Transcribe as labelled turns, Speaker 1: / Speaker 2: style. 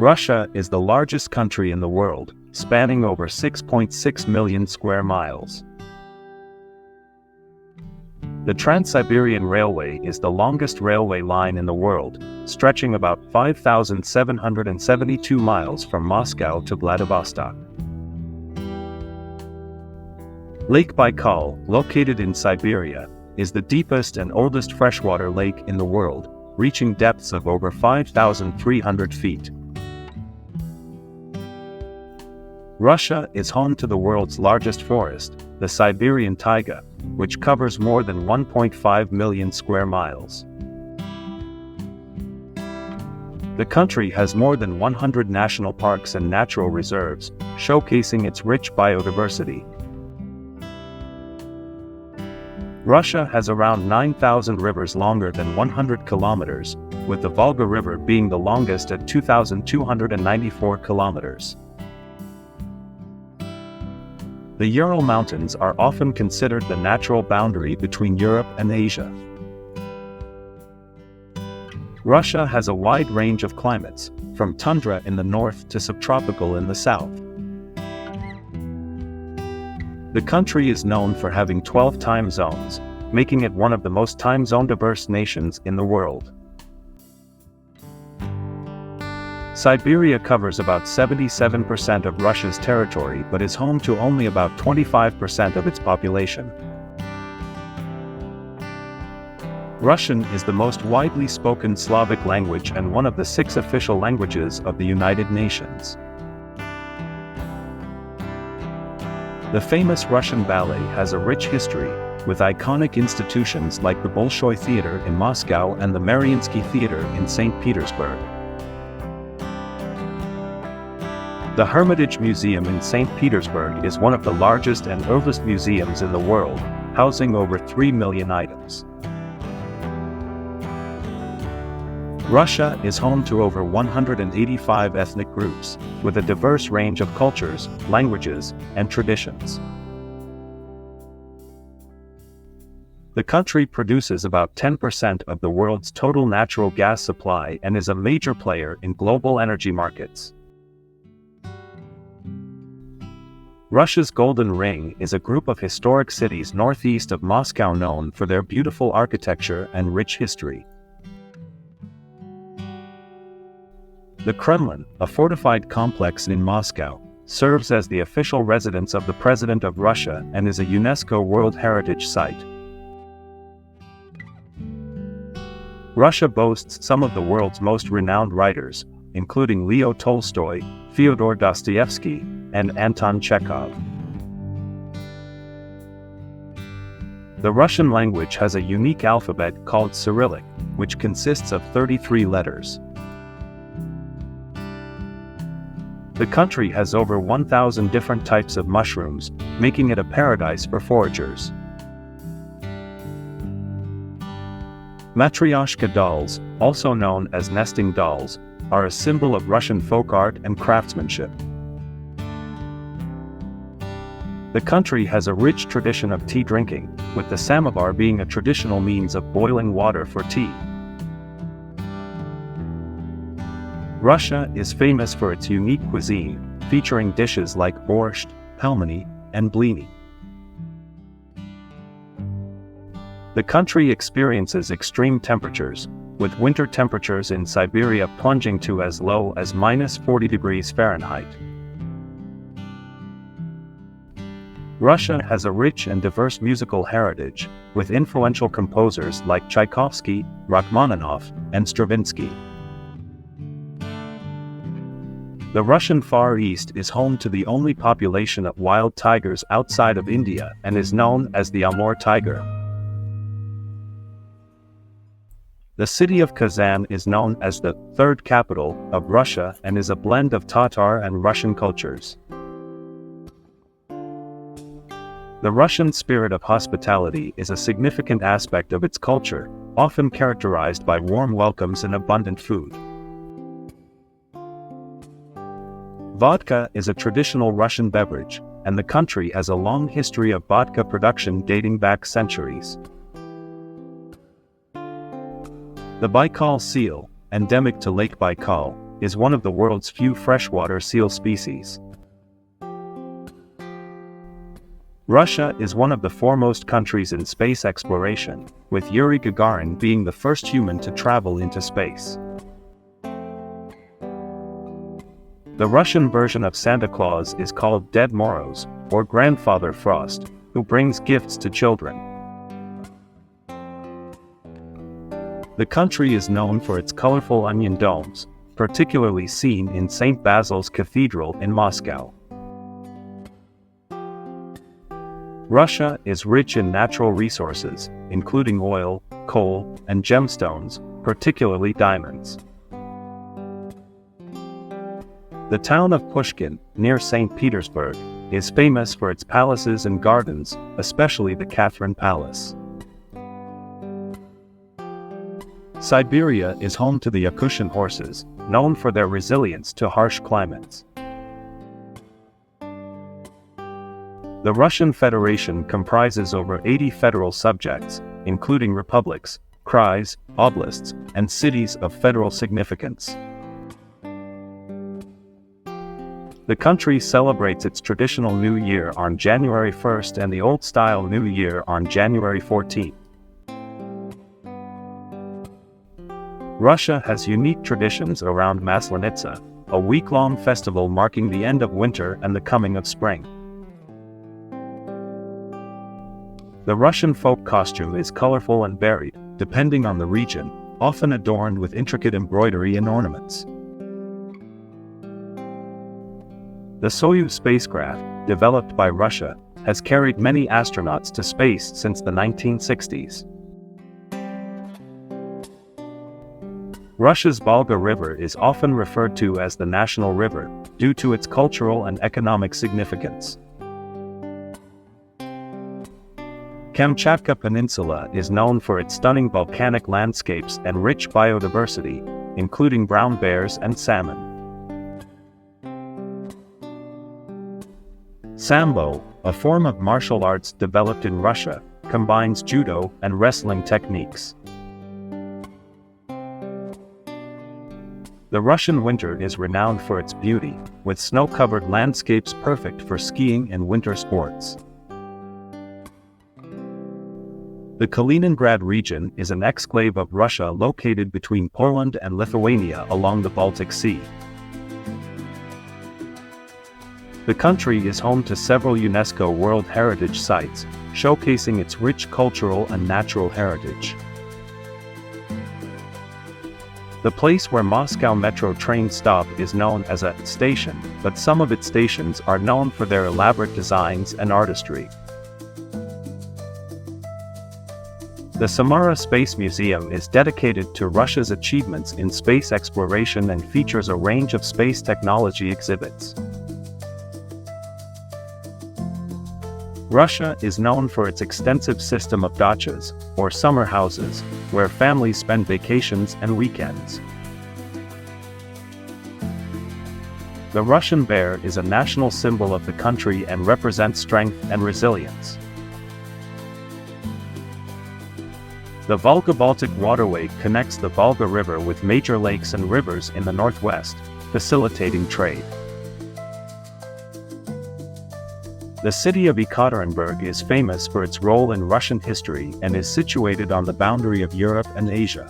Speaker 1: Russia is the largest country in the world, spanning over 6.6 million square miles. The Trans-Siberian Railway is the longest railway line in the world, stretching about 5,772 miles from Moscow to Vladivostok. Lake Baikal, located in Siberia, is the deepest and oldest freshwater lake in the world, reaching depths of over 5,300 feet. Russia is home to the world's largest forest, the Siberian taiga, which covers more than 1.5 million square miles. The country has more than 100 national parks and natural reserves, showcasing its rich biodiversity. Russia has around 9,000 rivers longer than 100 kilometers, with the Volga River being the longest at 2,294 kilometers. The Ural Mountains are often considered the natural boundary between Europe and Asia. Russia has a wide range of climates, from tundra in the north to subtropical in the south. The country is known for having 12 time zones, making it one of the most time zone diverse nations in the world. Siberia covers about 77% of Russia's territory but is home to only about 25% of its population. Russian is the most widely spoken Slavic language and one of the 6 official languages of the United Nations. The famous Russian ballet has a rich history, with iconic institutions like the Bolshoi Theater in Moscow and the Mariinsky Theater in St. Petersburg. The Hermitage Museum in St. Petersburg is one of the largest and oldest museums in the world, housing over 3 million items. Russia is home to over 185 ethnic groups, with a diverse range of cultures, languages, and traditions. The country produces about 10% of the world's total natural gas supply and is a major player in global energy markets. Russia's Golden Ring is a group of historic cities northeast of Moscow known for their beautiful architecture and rich history. The Kremlin, a fortified complex in Moscow, serves as the official residence of the President of Russia and is a UNESCO World Heritage Site. Russia boasts some of the world's most renowned writers, including Leo Tolstoy, Fyodor Dostoevsky, and Anton Chekhov. The Russian language has a unique alphabet called Cyrillic, which consists of 33 letters. The country has over 1,000 different types of mushrooms, making it a paradise for foragers. Matryoshka dolls, also known as nesting dolls, are a symbol of Russian folk art and craftsmanship. The country has a rich tradition of tea drinking, with the samovar being a traditional means of boiling water for tea. Russia is famous for its unique cuisine, featuring dishes like borscht, pelmeni, and blini. The country experiences extreme temperatures, with winter temperatures in Siberia plunging to as low as -40 degrees Fahrenheit. Russia has a rich and diverse musical heritage, with influential composers like Tchaikovsky, Rachmaninoff, and Stravinsky. The Russian Far East is home to the only population of wild tigers outside of India and is known as the Amur tiger. The city of Kazan is known as the third capital of Russia and is a blend of Tatar and Russian cultures. The Russian spirit of hospitality is a significant aspect of its culture, often characterized by warm welcomes and abundant food. Vodka is a traditional Russian beverage, and the country has a long history of vodka production dating back centuries. The Baikal seal, endemic to Lake Baikal, is one of the world's few freshwater seal species. Russia is one of the foremost countries in space exploration, with Yuri Gagarin being the first human to travel into space. The Russian version of Santa Claus is called Ded Moroz, or Grandfather Frost, who brings gifts to children. The country is known for its colorful onion domes, particularly seen in St. Basil's Cathedral in Moscow. Russia is rich in natural resources, including oil, coal, and gemstones, particularly diamonds. The town of Pushkin, near St. Petersburg, is famous for its palaces and gardens, especially the Catherine Palace. Siberia is home to the Yakutian horses, known for their resilience to harsh climates. The Russian Federation comprises over 80 federal subjects, including republics, krais, oblasts, and cities of federal significance. The country celebrates its traditional New Year on January 1st and the Old-Style New Year on January 14th. Russia has unique traditions around Maslenitsa, a week-long festival marking the end of winter and the coming of spring. The Russian folk costume is colorful and varied, depending on the region, often adorned with intricate embroidery and ornaments. The Soyuz spacecraft, developed by Russia, has carried many astronauts to space since the 1960s. Russia's Volga River is often referred to as the national river, due to its cultural and economic significance. Kamchatka Peninsula is known for its stunning volcanic landscapes and rich biodiversity, including brown bears and salmon. Sambo, a form of martial arts developed in Russia, combines judo and wrestling techniques. The Russian winter is renowned for its beauty, with snow-covered landscapes perfect for skiing and winter sports. The Kaliningrad region is an exclave of Russia located between Poland and Lithuania along the Baltic Sea. The country is home to several UNESCO World Heritage Sites, showcasing its rich cultural and natural heritage. The place where Moscow Metro trains stop is known as a station, but some of its stations are known for their elaborate designs and artistry. The Samara Space Museum is dedicated to Russia's achievements in space exploration and features a range of space technology exhibits. Russia is known for its extensive system of dachas, or summer houses, where families spend vacations and weekends. The Russian bear is a national symbol of the country and represents strength and resilience. The Volga-Baltic waterway connects the Volga River with major lakes and rivers in the northwest, facilitating trade. The city of Ekaterinburg is famous for its role in Russian history and is situated on the boundary of Europe and Asia.